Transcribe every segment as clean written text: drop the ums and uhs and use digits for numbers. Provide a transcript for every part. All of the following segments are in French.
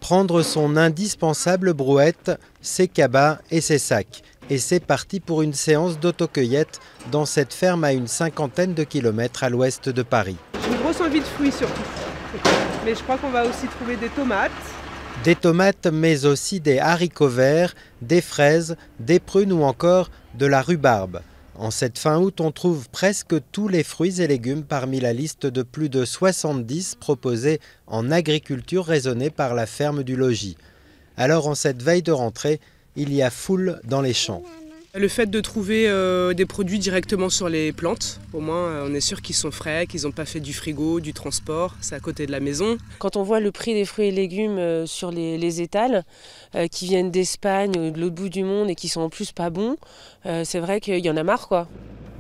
Prendre son indispensable brouette, ses cabas et ses sacs. Et c'est parti pour une séance d'autocueillette dans cette ferme à une 50aine de kilomètres à l'ouest de Paris. J'ai une grosse envie de fruits surtout. Mais je crois qu'on va aussi trouver des tomates. Des tomates, mais aussi des haricots verts, des fraises, des prunes ou encore de la rhubarbe. En cette fin août, on trouve presque tous les fruits et légumes parmi la liste de plus de 70 proposés en agriculture raisonnée par la ferme du Logis. Alors en cette veille de rentrée, il y a foule dans les champs. Le fait de trouver des produits directement sur les plantes, au moins on est sûr qu'ils sont frais, qu'ils n'ont pas fait du frigo, du transport, c'est à côté de la maison. Quand on voit le prix des fruits et légumes sur les étals, qui viennent d'Espagne ou de l'autre bout du monde et qui sont en plus pas bons, c'est vrai qu'il y en a marre, quoi.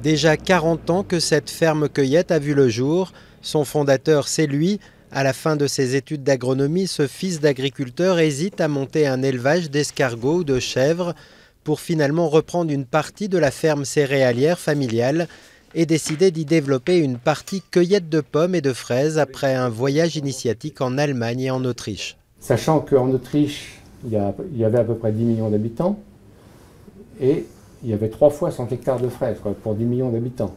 Déjà 40 ans que cette ferme cueillette a vu le jour. Son fondateur, c'est lui. À la fin de ses études d'agronomie, ce fils d'agriculteur hésite à monter un élevage d'escargots ou de chèvres pour finalement reprendre une partie de la ferme céréalière familiale et décider d'y développer une partie cueillette de pommes et de fraises après un voyage initiatique en Allemagne et en Autriche. Sachant qu'en Autriche, il y avait à peu près 10 millions d'habitants et il y avait 3 fois 100 hectares de fraises pour 10 millions d'habitants.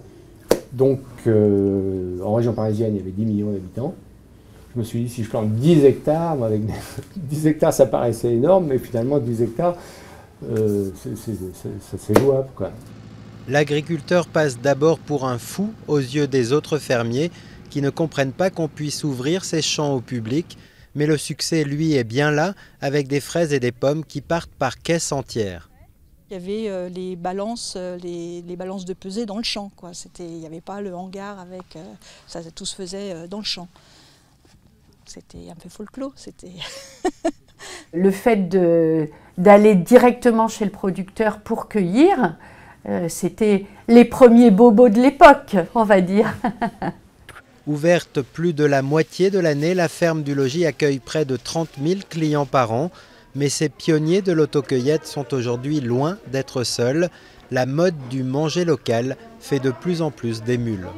Donc en région parisienne, il y avait 10 millions d'habitants. Je me suis dit, si je plante 10 hectares, avec 10 hectares ça paraissait énorme, mais finalement 10 hectares, c'est jouable, quoi. L'agriculteur passe d'abord pour un fou aux yeux des autres fermiers qui ne comprennent pas qu'on puisse ouvrir ses champs au public, mais le succès, lui, est bien là, avec des fraises et des pommes qui partent par caisses entières. Il y avait les balances de pesée dans le champ, quoi. Il n'y avait pas le hangar avec... tout se faisait dans le champ. C'était un peu folklore, c'était... Le fait d'aller directement chez le producteur pour cueillir, c'était les premiers bobos de l'époque, on va dire. Ouverte plus de la moitié de l'année, la ferme du Logis accueille près de 30 000 clients par an. Mais ces pionniers de l'autocueillette sont aujourd'hui loin d'être seuls. La mode du manger local fait de plus en plus d'émules.